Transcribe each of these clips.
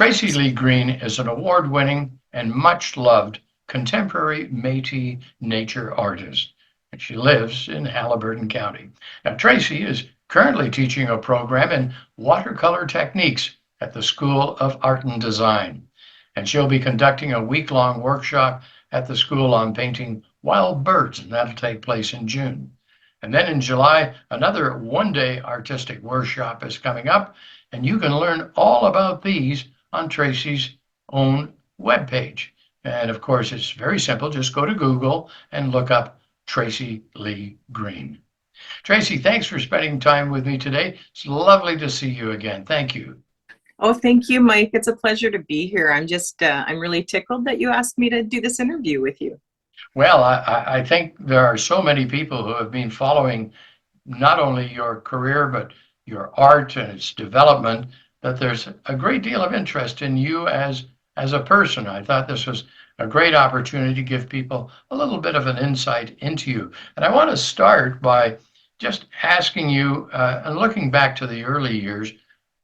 Tracey Lee Green is an award-winning and much-loved contemporary Métis nature artist, and she lives in Haliburton County. Now, Tracey is currently teaching a program in watercolor techniques at the School of Art and Design, and she'll be conducting a week-long workshop at the school on painting wild birds, and that'll take place in June. And then in July, another one-day artistic workshop is coming up, and you can learn all about these on Tracey's own webpage. And of course, it's very simple. Just go to Google and look up Tracey Lee Green. Tracey, thanks for spending time with me today. It's lovely to see you again. Thank you. Oh, thank you, Mike. It's a pleasure to be here. I'm really tickled that you asked me to do this interview with you. Well, I think there are so many people who have been following not only your career, but your art and its development, that there's a great deal of interest in you as a person. I thought this was a great opportunity to give people a little bit of an insight into you. And I want to start by just asking you, and looking back to the early years,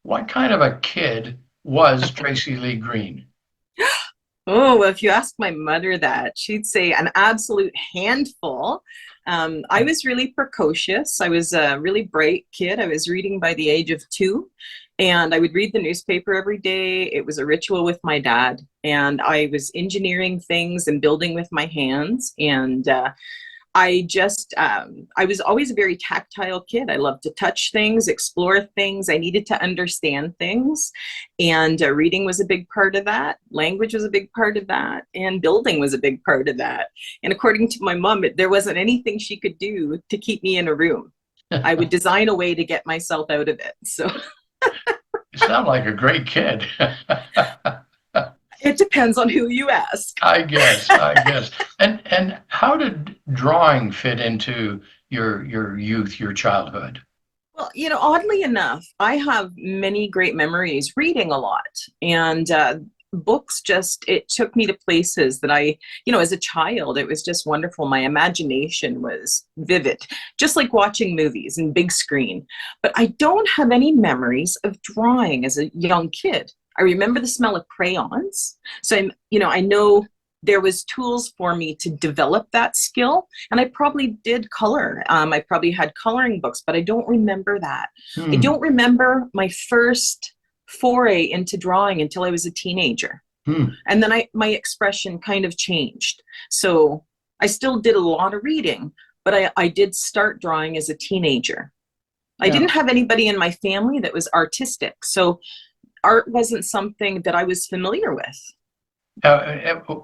what kind of a kid was Tracey Lee Green? Oh, well, if you ask my mother that, she'd say an absolute handful. I was really precocious. I was a really bright kid. I was reading by the age of 2, and I would read the newspaper every day. It was a ritual with my dad, and I was engineering things and building with my hands. And I was always a very tactile kid. I loved to touch things, explore things. I needed to understand things. And reading was a big part of that. Language was a big part of that. And building was a big part of that. And according to my mom, there wasn't anything she could do to keep me in a room. I would design a way to get myself out of it. So You sound like a great kid. it depends on who you ask. I guess. And how did drawing fit into your youth, your childhood? Well, oddly enough, I have many great memories reading a lot. And books it took me to places that as a child, it was just wonderful. My imagination was vivid, just like watching movies and big screen. But I don't have any memories of drawing as a young kid. I remember the smell of crayons. So I know there was tools for me to develop that skill, and I probably did color. I probably had coloring books, but I don't remember that. I Hmm. don't remember my first foray into drawing until I was a teenager. Hmm. And then my expression kind of changed. So I still did a lot of reading, but I did start drawing as a teenager. I Yeah. didn't have anybody in my family that was artistic. So art wasn't something that I was familiar with.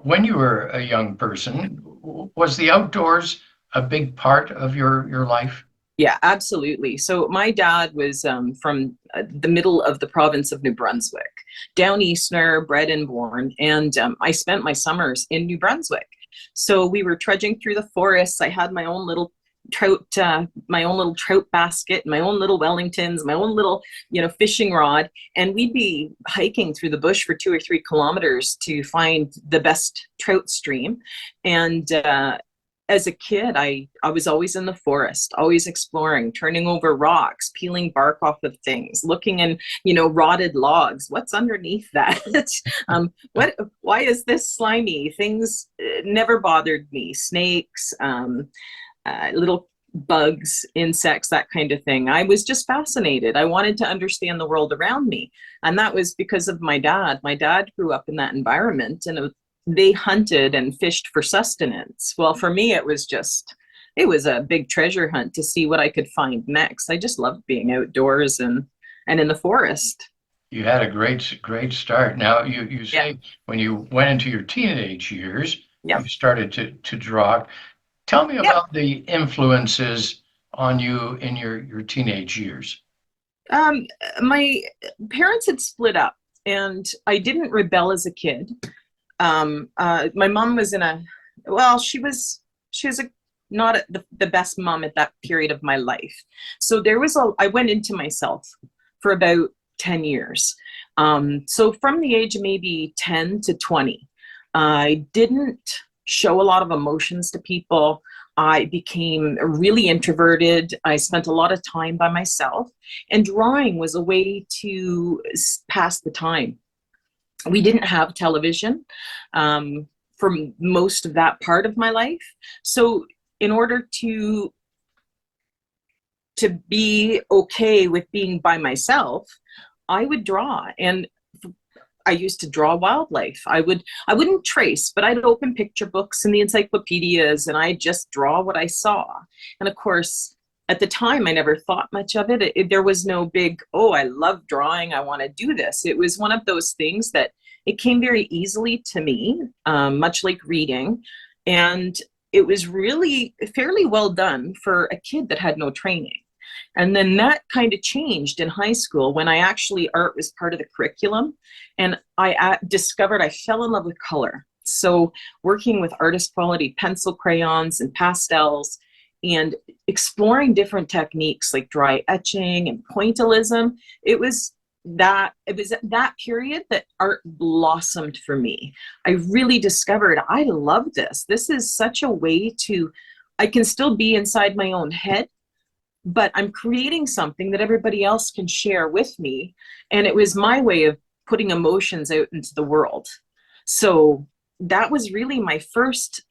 When you were a young person, was the outdoors a big part of your life? Yeah, absolutely. So my dad was from the middle of the province of New Brunswick, down easterner, bred and born, and I spent my summers in New Brunswick. So we were trudging through the forests. I had my own little trout basket, my own little Wellingtons, my own little, fishing rod, and we'd be hiking through the bush for 2 or 3 kilometers to find the best trout stream. And as a kid, I was always in the forest, always exploring, turning over rocks, peeling bark off of things, looking in, rotted logs. What's underneath that? Why is this slimy? Things never bothered me. Snakes, little bugs, insects, that kind of thing. I was just fascinated. I wanted to understand the world around me. And that was because of my dad. My dad grew up in that environment, and they hunted and fished for sustenance. Well, for me, it was a big treasure hunt to see what I could find next. I just loved being outdoors and in the forest. You had a great start. Now you Yeah. say when you went into your teenage years, you Yep. started to draw. Tell me Yep. about the influences on you in your teenage years. Um, my parents had split up, and I didn't rebel as a kid. My mom was she was not the best mom at that period of my life. So I went into myself for about 10 years. So from the age of maybe 10 to 20, I didn't show a lot of emotions to people. I became really introverted. I spent a lot of time by myself, and drawing was a way to pass the time. We didn't have television for most of that part of my life. So in order to be okay with being by myself, I would draw. And I used to draw wildlife. I wouldn't trace, but I'd open picture books and the encyclopedias and I'd just draw what I saw. And of course, at the time, I never thought much of it. There was no big, oh, I love drawing, I want to do this. It was one of those things that it came very easily to me, much like reading. And it was really fairly well done for a kid that had no training. And then that kind of changed in high school when art was part of the curriculum. And I discovered I fell in love with color. So working with artist quality pencil crayons and pastels and exploring different techniques like dry etching and pointillism, it was that period that art blossomed for me. I really discovered I love this. This is such a way I can still be inside my own head, but I'm creating something that everybody else can share with me. And it was my way of putting emotions out into the world. So that was really my first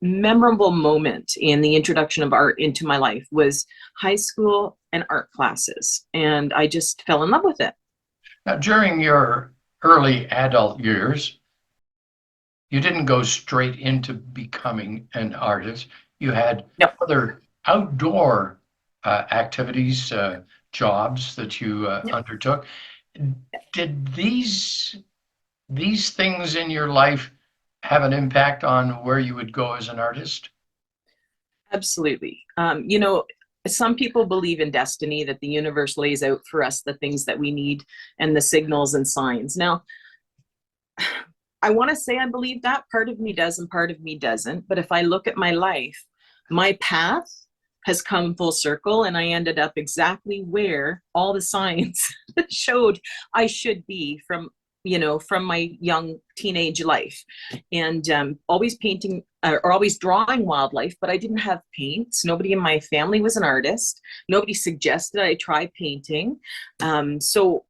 memorable moment in the introduction of art into my life, was high school and art classes. And I just fell in love with it. Now, during your early adult years, you didn't go straight into becoming an artist. You had Yep. other outdoor activities, jobs that you Yep. undertook. Did these things in your life have an impact on where you would go as an artist? Absolutely. Some people believe in destiny, that the universe lays out for us the things that we need and the signals and signs. Now, I want to say I believe that. Part of me does and part of me doesn't. But if I look at my life, my path has come full circle and I ended up exactly where all the signs showed I should be from my young teenage life. And always painting or always drawing wildlife, but I didn't have paints. Nobody in my family was an artist. Nobody suggested I try painting. So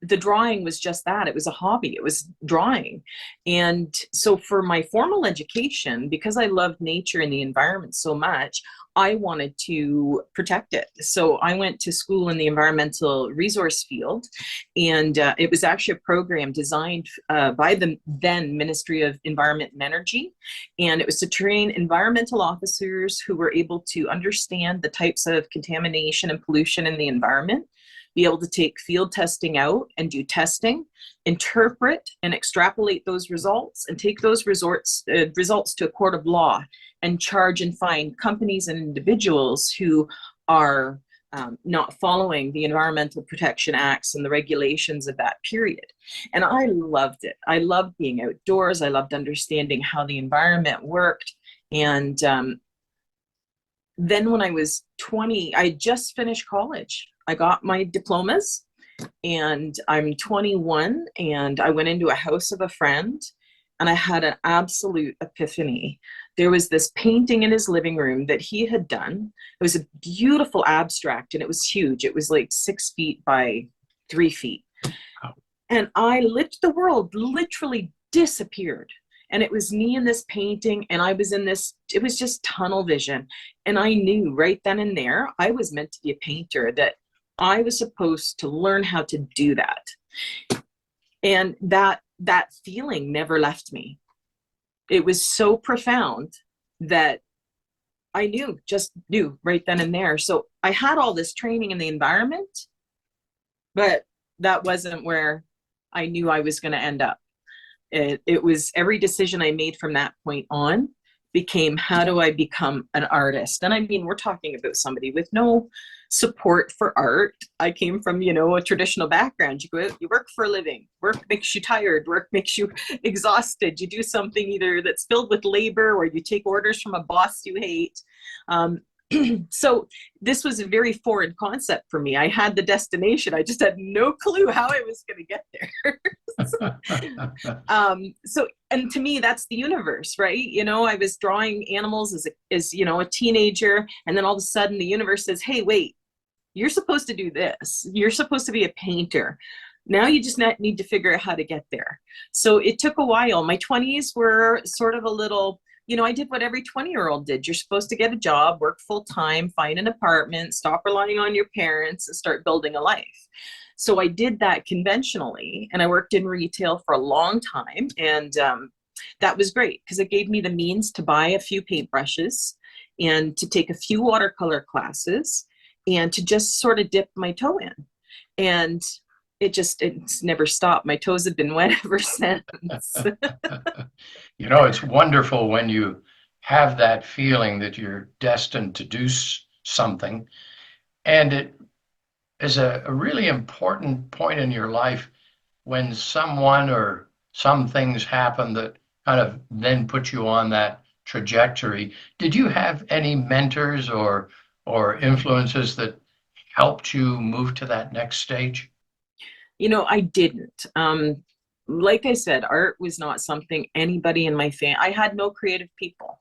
the drawing was just that. It was a hobby. It was drawing. And so for my formal education, because I loved nature and the environment so much, I wanted to protect it. So I went to school in the environmental resource field, and it was actually a program designed by the then Ministry of Environment and Energy. And it was to train environmental officers who were able to understand the types of contamination and pollution in the environment, be able to take field testing out and do testing, interpret and extrapolate those results, and take those results to a court of law and charge and fine companies and individuals who are not following the Environmental Protection Acts and the regulations of that period. And I loved it. I loved being outdoors. I loved understanding how the environment worked. And then when I was 20, I just finished college. I got my diplomas and I'm 21, and I went into a house of a friend and I had an absolute epiphany. There was this painting in his living room that he had done. It was a beautiful abstract and it was huge. It was like 6 feet by 3 feet. And the world literally disappeared. And it was me in this painting, and I was in this, it was just tunnel vision. And I knew right then and there, I was meant to be a painter, that I was supposed to learn how to do that. And that feeling never left me. It was so profound that I just knew right then and there. So I had all this training in the environment, but that wasn't where I knew I was going to end up. It was every decision I made from that point on became, how do I become an artist? And I mean, we're talking about somebody with no support for art. I came from, a traditional background. You go out, you work for a living. Work makes you tired. Work makes you exhausted. You do something either that's filled with labor, or you take orders from a boss you hate. So this was a very foreign concept for me. I had the destination. I just had no clue how I was going to get there. And to me, that's the universe, right? I was drawing animals as a teenager. And then all of a sudden the universe says, hey, wait, you're supposed to do this. You're supposed to be a painter. Now you just need to figure out how to get there. So it took a while. My 20s were sort of a little, I did what every 20-year-old did. You're supposed to get a job, work full time, find an apartment, stop relying on your parents, and start building a life. So I did that conventionally, and I worked in retail for a long time. And that was great because it gave me the means to buy a few paintbrushes and to take a few watercolor classes and to just sort of dip my toe in. And it's never stopped. My toes have been wet ever since. It's wonderful when you have that feeling that you're destined to do something. And it is a really important point in your life when someone or some things happen that kind of then put you on that trajectory. Did you have any mentors or influences that helped you move to that next stage? I didn't. Like I said, art was not something anybody in my family, I had no creative people.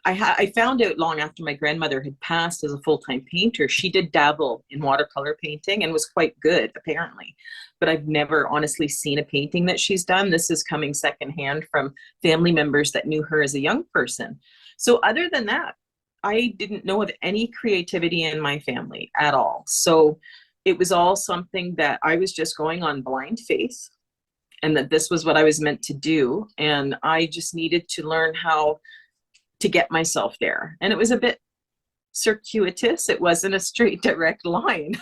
I found out long after my grandmother had passed as a full-time painter, she did dabble in watercolor painting and was quite good, apparently. But I've never honestly seen a painting that she's done. This is coming secondhand from family members that knew her as a young person. So other than that, I didn't know of any creativity in my family at all. So it was all something that I was just going on blind faith, and that this was what I was meant to do. And I just needed to learn how to get myself there. And it was a bit circuitous. It wasn't a straight direct line.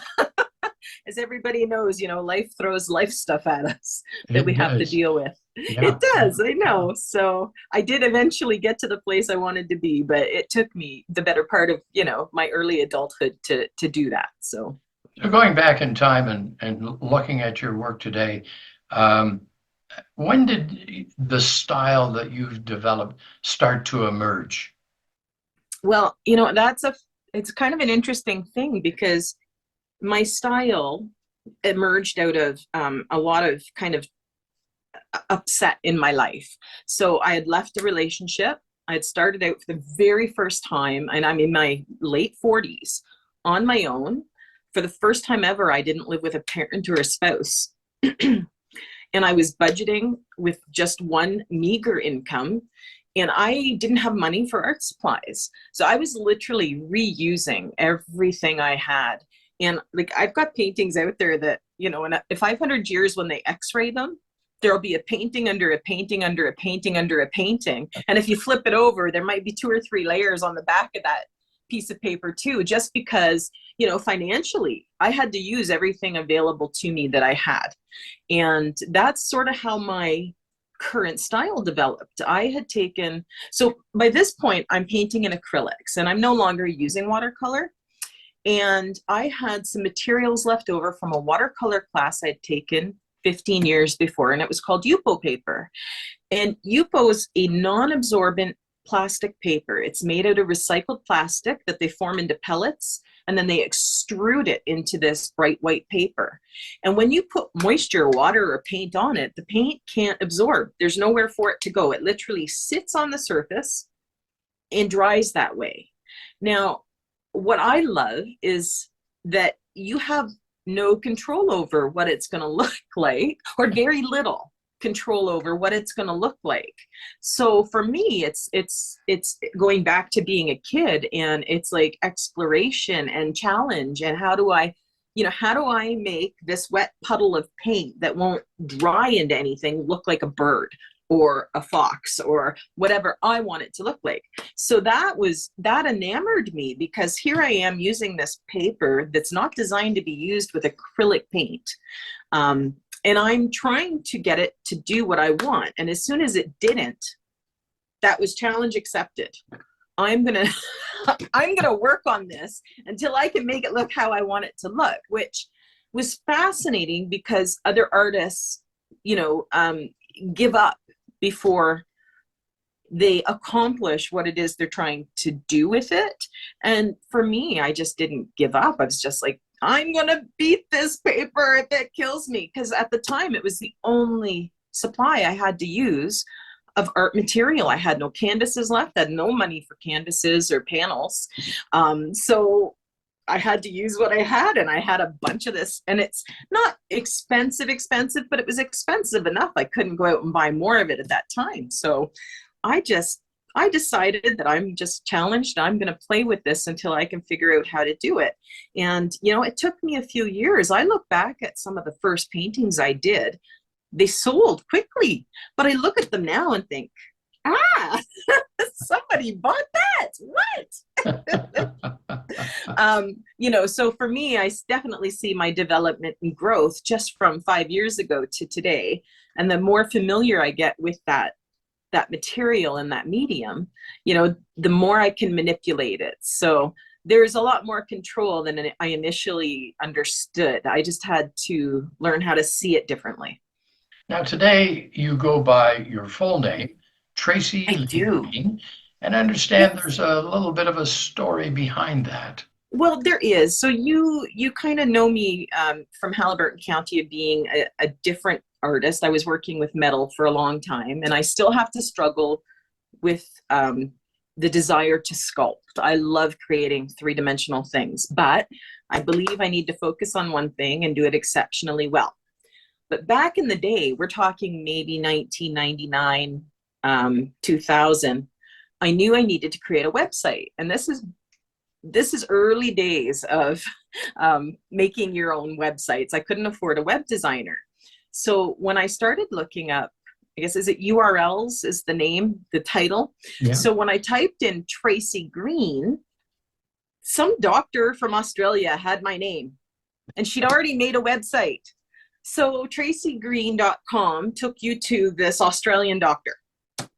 As everybody knows, life throws life stuff at us that we It have to does. deal with. Yeah. It does, I know. So I did eventually get to the place I wanted to be, but it took me the better part of, my early adulthood to do that. So Going back in time and looking at your work today, um, when did the style that you've developed start to emerge? well, it's kind of an interesting thing because my style emerged out of a lot of kind of upset in my life. So I had left a relationship. I had started out for the very first time, and I'm in my late 40s on my own. For the first time ever, I didn't live with a parent or a spouse. And I was budgeting with just one meager income, and I didn't have money for art supplies. So I was literally reusing everything I had. And like I've got paintings out there that, in 500 years when they x-ray them, there'll be a painting under a painting under a painting under a painting. And if you flip it over, there might be 2 or 3 layers on the back of that piece of paper too, just because, financially, I had to use everything available to me that I had. And that's sort of how my current style developed. So by this point, I'm painting in acrylics and I'm no longer using watercolor. And I had some materials left over from a watercolor class I'd taken 15 years before, and it was called Yupo paper. And Yupo is a non-absorbent plastic paper. It's made out of recycled plastic that they form into pellets, and then they extrude it into this bright white paper. And when you put moisture, water, or paint on it, the paint can't absorb. There's nowhere for it to go. It literally sits on the surface and dries that way. Now, what I love is that you have no control over what it's going to look like, or very little control over what it's going to look like. So for me, it's going back to being a kid, and it's like exploration and challenge. And how do I make this wet puddle of paint that won't dry into anything look like a bird or a fox or whatever I want it to look like? So that enamored me, because here I am using this paper that's not designed to be used with acrylic paint. And I'm trying to get it to do what I want. And as soon as it didn't, that was challenge accepted. I'm gonna work on this until I can make it look how I want it to look, which was fascinating because other artists, give up before they accomplish what it is they're trying to do with it. And for me, I just didn't give up. I was just like, I'm going to beat this paper if it kills me. Because at the time, it was the only supply I had to use of art material. I had no canvases left. I had no money for canvases or panels. So I had to use what I had, and I had a bunch of this, and it's not expensive, but it was expensive enough. I couldn't go out and buy more of it at that time. So I decided that I'm just challenged. I'm going to play with this until I can figure out how to do it. And, it took me a few years. I look back at some of the first paintings I did, they sold quickly, but I look at them now and think, somebody bought that. What? So for me, I definitely see my development and growth just from 5 years ago to today. And the more familiar I get with that material and that medium, the more I can manipulate it. So there's a lot more control than I initially understood. I just had to learn how to see it differently. Now, today you go by your full name, Tracey I Lee do. Green, and I understand Yes. there's a little bit of a story behind that. Well, there is. So you kind of know me from Halliburton County of being a different artist. I was working with metal for a long time, and I still have to struggle with the desire to sculpt. I love creating three-dimensional things, but I believe I need to focus on one thing and do it exceptionally well. But back in the day, we're talking maybe 1999, 2000, I knew I needed to create a website. And this is early days of making your own websites. I couldn't afford a web designer. So when I started looking up, I guess, is it URLs is the name, the title? Yeah. So when I typed in Tracey Green, some doctor from Australia had my name, and she'd already made a website. So traceygreen.com took you to this Australian doctor.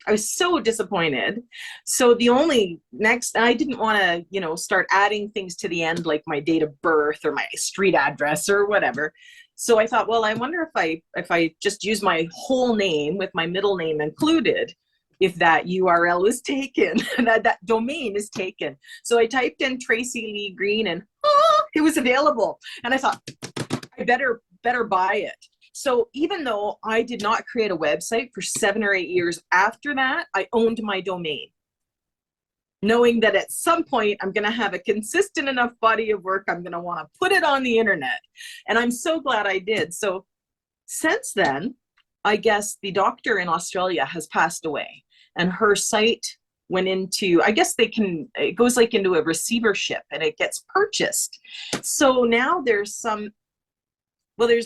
I was so disappointed. So the only next, I didn't want to, start adding things to the end, like my date of birth or my street address or whatever. So I thought, well, I wonder if I just use my whole name with my middle name included, if that URL was taken, that domain is taken. So I typed in Tracey Lee Green, and it was available. And I thought, I better buy it. So even though I did not create a website for 7 or 8 years after that, I owned my domain, knowing that at some point I'm going to have a consistent enough body of work. I'm going to want to put it on the internet. And I'm so glad I did. So since then, I guess the doctor in Australia has passed away, and her site went into, I guess it goes like into a receivership, and it gets purchased. So now there's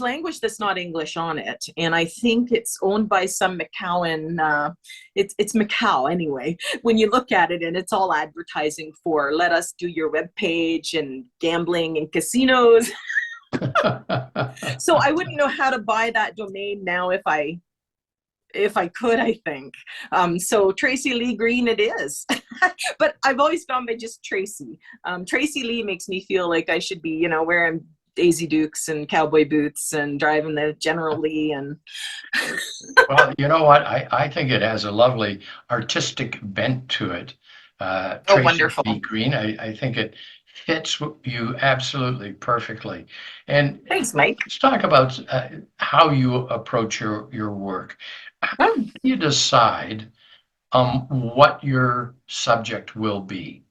language that's not English on it, and I think it's owned by some Macowan. It's Macau anyway. When you look at it, and it's all advertising for let us do your web page and gambling and casinos. So I wouldn't know how to buy that domain now if I could, I think. So Tracey Lee Green it is. But I've always found by just Tracey. Tracey Lee makes me feel like I should be, wearing Daisy Dukes and cowboy boots and driving the General Lee. And Well, you know what? I think it has a lovely artistic bent to it. oh, Tracey wonderful. Lee Green, I think it fits you absolutely perfectly. And Thanks, Mike. let's talk about how you approach your work. How do you decide what your subject will be?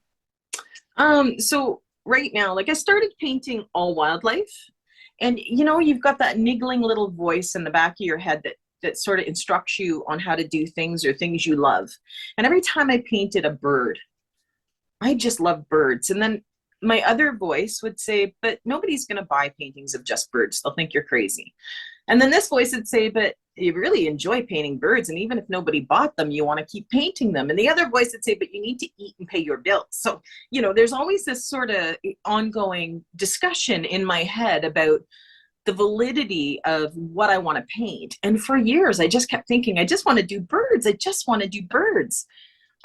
So right now, like I started painting all wildlife, and you've got that niggling little voice in the back of your head that sort of instructs you on how to do things or things you love. And every time I painted a bird, I just love birds. And then my other voice would say, but nobody's going to buy paintings of just birds. They'll think you're crazy. And then this voice would say, but you really enjoy painting birds. And even if nobody bought them, you want to keep painting them. And the other voice would say, but you need to eat and pay your bills. So, there's always this sort of ongoing discussion in my head about the validity of what I want to paint. And for years, I just kept thinking, I just want to do birds. I just want to do birds.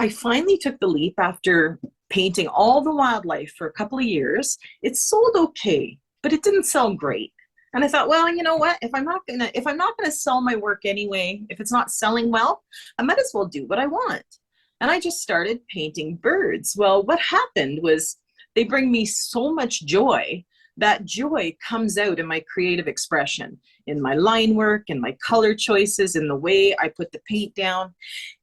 I finally took the leap after painting all the wildlife for a couple of years. It sold okay, but it didn't sell great. And I thought, well, you know what? If I'm not gonna sell my work anyway, if it's not selling well, I might as well do what I want. And I just started painting birds. Well, what happened was they bring me so much joy. That joy comes out in my creative expression, in my line work, in my color choices, in the way I put the paint down.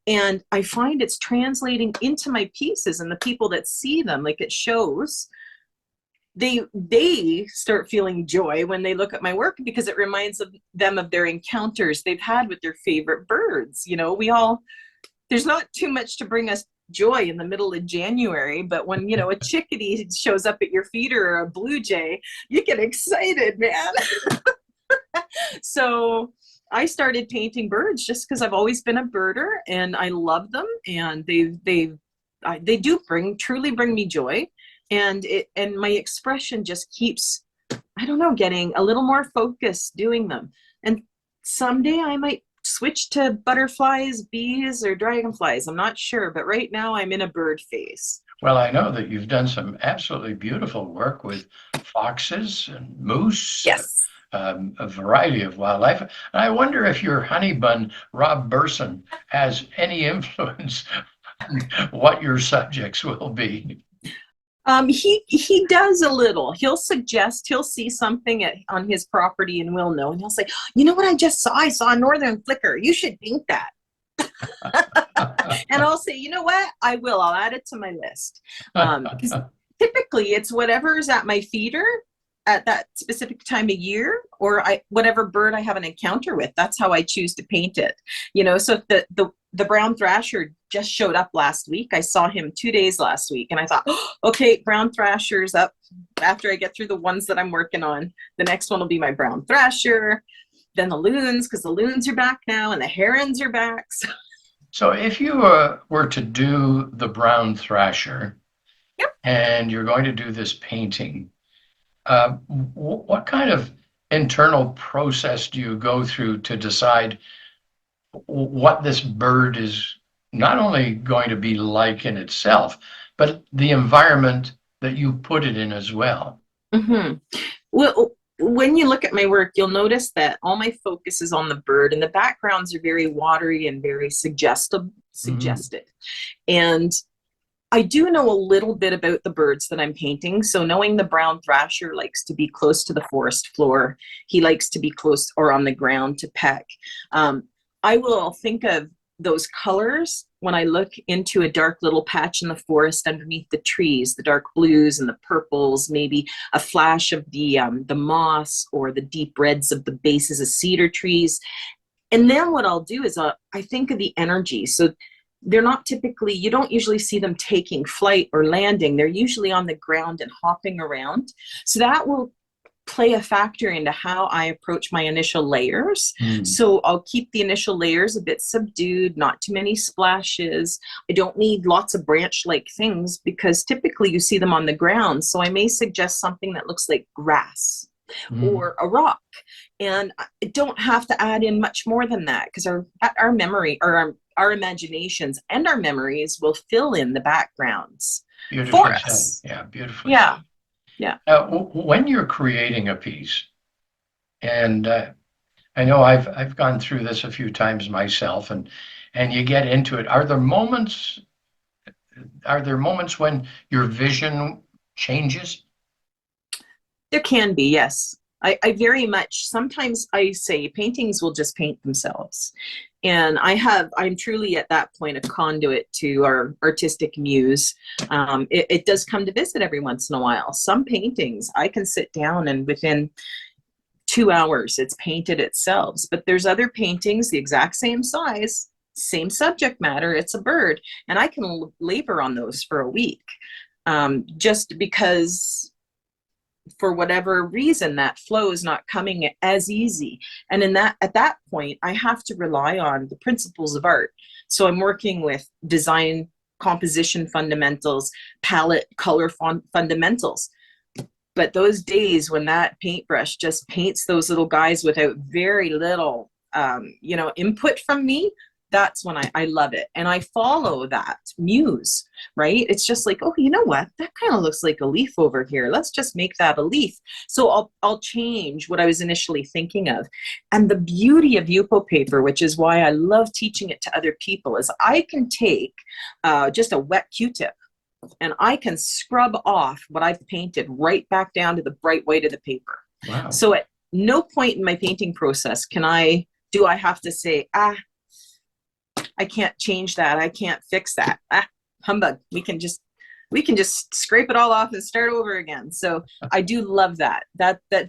And I find it's translating into my pieces, and the people that see them, like it shows they start feeling joy when they look at my work because it reminds them of their encounters they've had with their favorite birds. You know, there's not too much to bring us joy in the middle of January, but when, you know, a chickadee shows up at your feeder or a blue jay, you get excited, man. So I started painting birds just because I've always been a birder and I love them, and they do truly bring me joy, and my expression just keeps, I don't know, getting a little more focused doing them. And someday I might switch to butterflies, bees, or dragonflies. I'm not sure, but right now I'm in a bird phase. Well, I know that you've done some absolutely beautiful work with foxes and moose, Yes. a variety of wildlife. And I wonder if your honey bun, Rob Burson, has any influence on what your subjects will be. He does a little. He'll see something on his property and we'll know. And he'll say, you know what I just saw? I saw a northern flicker. You should paint that. And I'll say, you know what? I will. I'll add it to my list. Because typically it's whatever's at my feeder at that specific time of year, or whatever bird I have an encounter with. That's how I choose to paint it. You know, so if the brown thrasher just showed up last week, I saw him 2 days last week, and I thought, oh, okay, brown thrasher's up. After I get through the ones that I'm working on, the next one will be my brown thrasher, then the loons, because the loons are back now, and the herons are back. So if you were to do the brown thrasher, Yep. and you're going to do this painting, what kind of internal process do you go through to decide what this bird is not only going to be like in itself, but the environment that you put it in as well? Mm-hmm. Well, when you look at my work, you'll notice that all my focus is on the bird, and the backgrounds are very watery and very suggested. And I do know a little bit about the birds that I'm painting. So knowing the brown thrasher likes to be close to the forest floor. He likes to be close or on the ground to peck. I will think of those colors when I look into a dark little patch in the forest underneath the trees, the dark blues and the purples, maybe a flash of the moss or the deep reds of the bases of cedar trees. And then what I'll do is I think of the energy. So they're not typically, you don't usually see them taking flight or landing. They're usually on the ground and hopping around. So that will play a factor into how I approach my initial layers. So I'll keep the initial layers a bit subdued, not too many splashes. I don't need lots of branch-like things because typically you see them on the ground. So I may suggest something that looks like grass or a rock. And I don't have to add in much more than that because our memory or our imaginations and our memories will fill in the backgrounds for us. Yeah, beautifully. Yeah. Yeah. When you're creating a piece, and I know I've gone through this a few times myself, and you get into it. Are there moments when your vision changes? There can be, yes. I very much, sometimes I say paintings will just paint themselves. And I'm truly at that point a conduit to our artistic muse. It does come to visit every once in a while. Some paintings I can sit down and within 2 hours it's painted itself. But there's other paintings the exact same size, same subject matter, it's a bird, and I can labor on those for a week. Just because for whatever reason that flow is not coming as easy, and at that point I have to rely on the principles of art. So I'm working with design, composition fundamentals, palette, color fundamentals. But those days when that paintbrush just paints those little guys without very little input from me, that's when I love it. And I follow that muse, right? It's just like, oh, you know what? That kind of looks like a leaf over here. Let's just make that a leaf. So I'll change what I was initially thinking of. And the beauty of Yupo paper, which is why I love teaching it to other people, is I can take just a wet Q-tip and I can scrub off what I've painted right back down to the bright white of the paper. Wow. So at no point in my painting process do I have to say, I can't change that. I can't fix that. Humbug. We can just we can just scrape it all off and start over again. So I do love that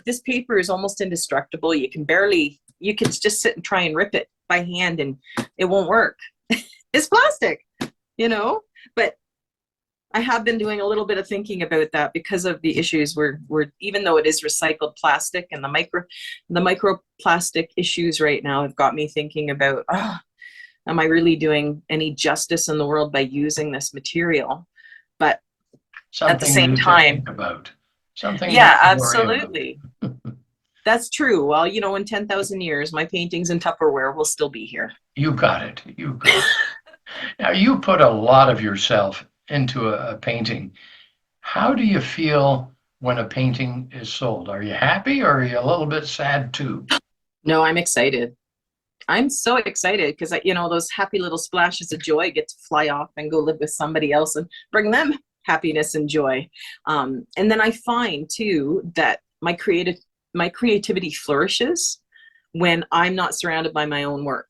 this paper is almost indestructible. You can just sit and try and rip it by hand and it won't work. It's plastic, you know, but I have been doing a little bit of thinking about that because of the issues where even though it is recycled plastic, and the microplastic issues right now have got me thinking about, oh, am I really doing any justice in the world by using this material? But at the Something same new to time, think about, something new yeah, to worry about. absolutely. That's true. Well, in 10,000 years, my paintings in Tupperware will still be here. You got it. You got it. Now, you put a lot of yourself into a painting. How do you feel when a painting is sold? Are you happy or are you a little bit sad too? No, I'm excited. I'm so excited because those happy little splashes of joy get to fly off and go live with somebody else and bring them happiness and joy. And then I find too that my creativity flourishes when I'm not surrounded by my own work,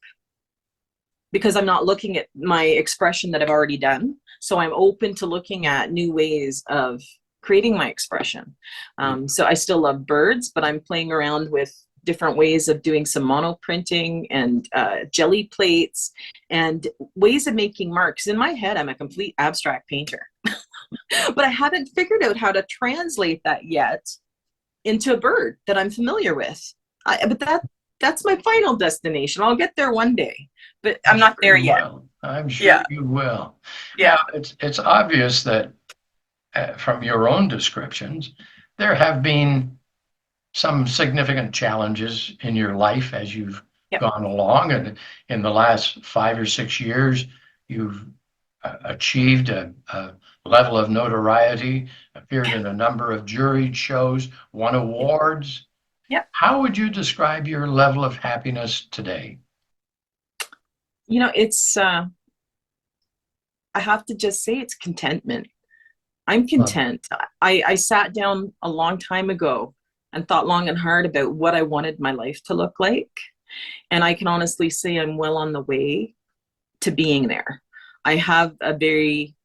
because I'm not looking at my expression that I've already done. So I'm open to looking at new ways of creating my expression. So I still love birds, but I'm playing around with different ways of doing some mono printing and jelly plates and ways of making marks. In my head, I'm a complete abstract painter, but I haven't figured out how to translate that yet into a bird that I'm familiar with. But that's my final destination. I'll get there one day, but I'm I'm not sure there you yet. will. I'm sure Yeah, you will. Now, yeah, it's obvious that from your own descriptions, there have been some significant challenges in your life as you've yeah, gone along. And in the last 5 or 6 years, you've achieved a level of notoriety, appeared in a number of juried shows, won awards. yeah. How would you describe your level of happiness today? It's I have to just say it's contentment. I'm Love content. I sat down a long time ago and thought long and hard about what I wanted my life to look like. And I can honestly say I'm well on the way to being there. I have a very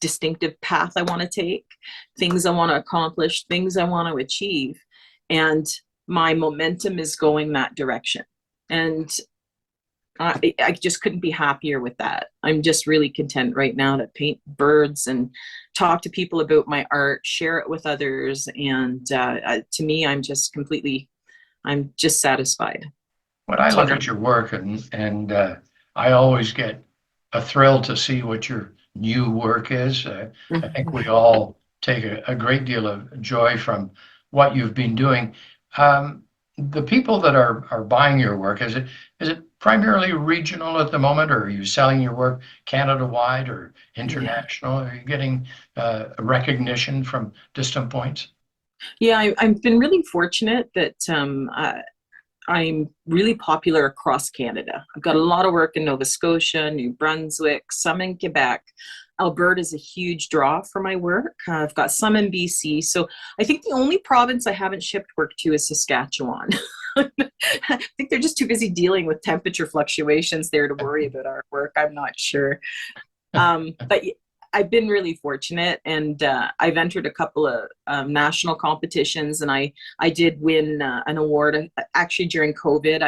distinctive path I want to take, things I want to accomplish, things I want to achieve. And my momentum is going that direction. And I just couldn't be happier with that. I'm just really content right now to paint birds and talk to people about my art, share it with others. And to me, I'm just satisfied. When I It's look at wonderful. your work, and I always get a thrill to see what your new work is. I think we all take a great deal of joy from what you've been doing. The people that are buying your work, is it primarily regional at the moment, or are you selling your work Canada-wide or Yeah. international? Are you getting recognition from distant points? Yeah, I've been really fortunate that I'm really popular across Canada. I've got a lot of work in Nova Scotia, New Brunswick, some in Quebec. Alberta is a huge draw for my work. I've got some in BC. So I think the only province I haven't shipped work to is Saskatchewan. I think they're just too busy dealing with temperature fluctuations there to worry about our work. I'm not sure. But I've been really fortunate, and I've entered a couple of national competitions, and I did win an award actually during COVID.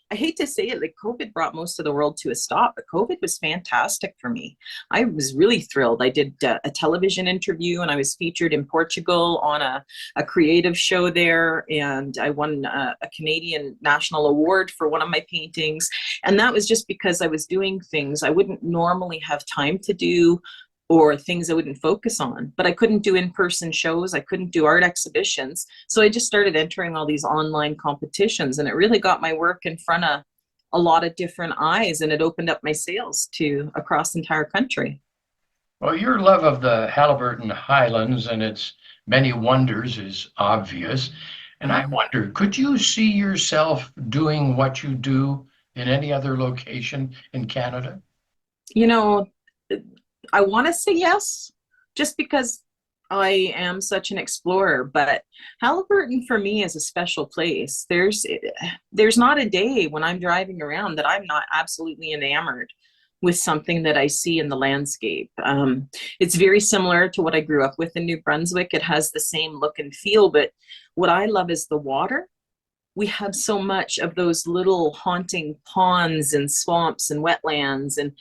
I hate to say it, like COVID brought most of the world to a stop, but COVID was fantastic for me. I was really thrilled. I did a television interview, and I was featured in Portugal on a creative show there, and I won a Canadian national award for one of my paintings. And that was just because I was doing things I wouldn't normally have time to do, or things I wouldn't focus on. But I couldn't do in-person shows, I couldn't do art exhibitions. So I just started entering all these online competitions, and it really got my work in front of a lot of different eyes, and it opened up my sales to across the entire country. Well, your love of the Halliburton Highlands and its many wonders is obvious. And I Mhm. wonder, could you see yourself doing what you do in any other location in Canada? You know, I want to say yes, just because I am such an explorer, but Halliburton for me is a special place. There's not a day when I'm driving around that I'm not absolutely enamored with something that I see in the landscape. It's very similar to what I grew up with in New Brunswick. It has the same look and feel, but what I love is the water. We have so much of those little haunting ponds and swamps and wetlands. And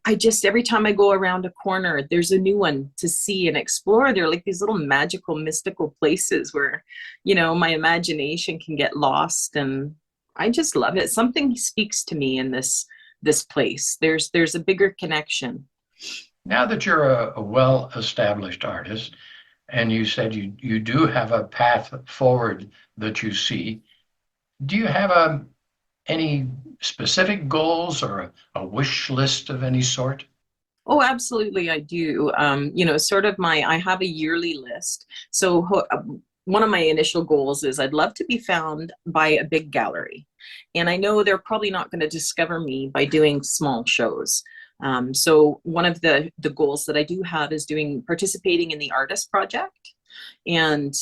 I just, every time I go around a corner, there's a new one to see and explore. They're like these little magical, mystical places where, my imagination can get lost. And I just love it. Something speaks to me in this place. There's a bigger connection. Now that you're a well-established artist, and you said you do have a path forward that you see, do you have any specific goals or a wish list of any sort? Oh, absolutely, I do. Sort of I have a yearly list. So one of my initial goals is I'd love to be found by a big gallery. And I know they're probably not going to discover me by doing small shows. So one of the goals that I do have is participating in the artist project. And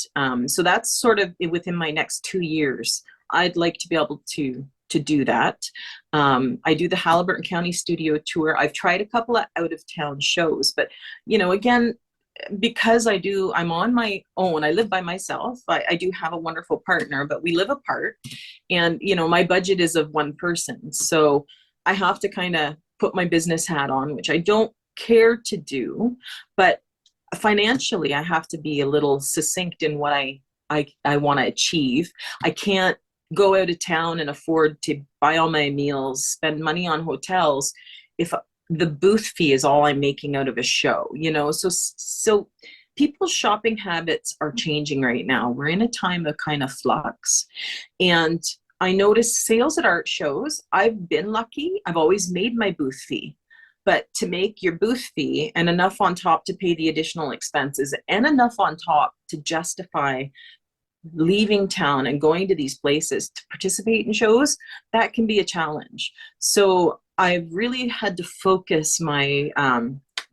so that's sort of within my next 2 years. I'd like to be able to do that. I do the Haliburton County Studio Tour. I've tried a couple of out of town shows, but again, because I'm on my own, I live by myself. I do have a wonderful partner, but we live apart, and my budget is of one person. So I have to kind of put my business hat on, which I don't care to do, but financially I have to be a little succinct in what I want to achieve. I can't go out of town and afford to buy all my meals, spend money on hotels, if the booth fee is all I'm making out of a show, So people's shopping habits are changing right now. We're in a time of kind of flux. And I notice sales at art shows, I've been lucky. I've always made my booth fee. But to make your booth fee and enough on top to pay the additional expenses and enough on top to justify leaving town and going to these places to participate in shows, that can be a challenge. So I've really had to focus my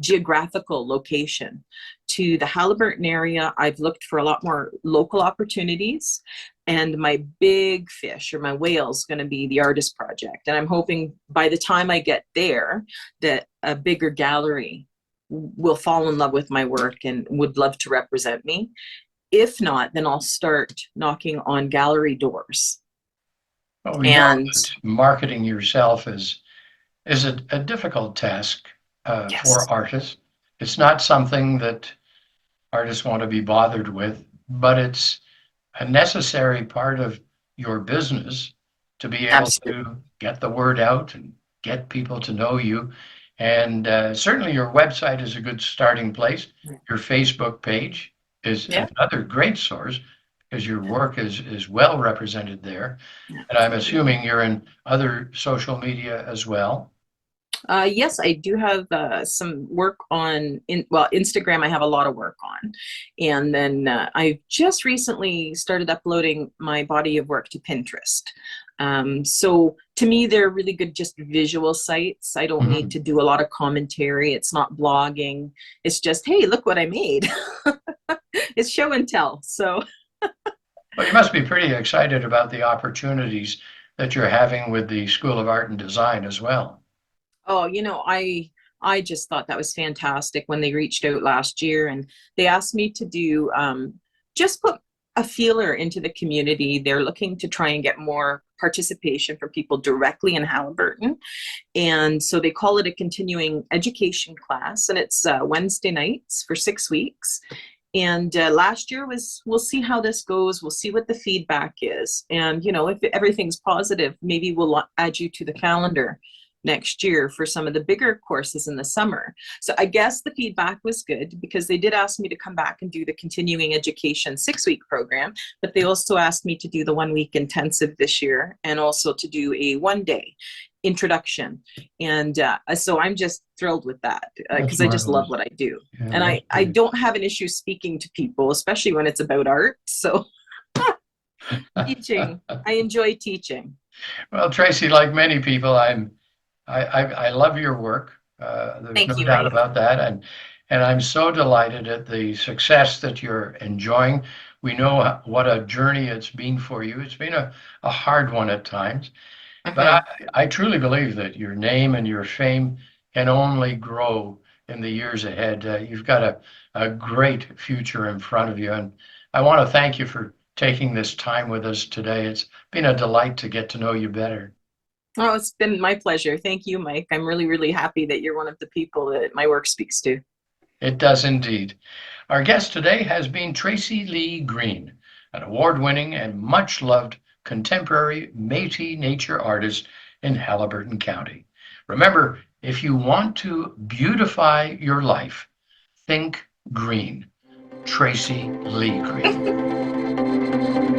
geographical location to the Haliburton area. I've looked for a lot more local opportunities, and my big fish or my whale is going to be the artist project. And I'm hoping by the time I get there that a bigger gallery will fall in love with my work and would love to represent me. If not, then I'll start knocking on gallery doors. Well, we know And that marketing yourself is a difficult task yes, for artists. It's not something that artists want to be bothered with, but it's a necessary part of your business to be able absolutely. to get the word out and get people to know you. And certainly your website is a good starting place. Your Facebook page is Yeah, another great source because your work is well represented there. yeah. And I'm assuming you're in other social media as well. Yes, I do have some work on Instagram. I have a lot of work on, and then I just recently started uploading my body of work to Pinterest. So to me, they're really good, just visual sites. I don't need Mhm. to do a lot of commentary. It's not blogging. It's just, hey, look what I made. It's show and tell. So Well, you must be pretty excited about the opportunities that you're having with the School of Art and Design as well. oh, I just thought that was fantastic when they reached out last year and they asked me to do just put a feeler into the community. They're looking to try and get more participation from people directly in Haliburton. And so they call it a continuing education class, and it's Wednesday nights for 6 weeks. And last year we'll see how this goes. We'll see what the feedback is. And, if everything's positive, maybe we'll add you to the calendar next year for some of the bigger courses in the summer. So I guess the feedback was good because they did ask me to come back and do the continuing education 6-week program, but they also asked me to do the 1-week intensive this year and also to do a 1-day introduction. And so I'm just thrilled with that That's because I just love marvelous. what I do. Yeah, And that's I great. don't have an issue speaking to people, especially when it's about art. So teaching, I enjoy teaching. Well, Tracy, like many people, I love your work. There's no Thank you. doubt about that, and I'm so delighted at the success that you're enjoying. We know what a journey it's been for you. It's been a hard one at times, But Mhm. I truly believe that your name and your fame can only grow in the years ahead. You've got a great future in front of you. And I want to thank you for taking this time with us today. It's been a delight to get to know you better. Oh, it's been my pleasure. Thank you, Mike. I'm really, really happy that you're one of the people that my work speaks to. It does indeed. Our guest today has been Tracey Lee Green, an award-winning and much-loved contemporary Métis nature artist in Haliburton County. Remember, if you want to beautify your life, think green. Tracey Lee Green.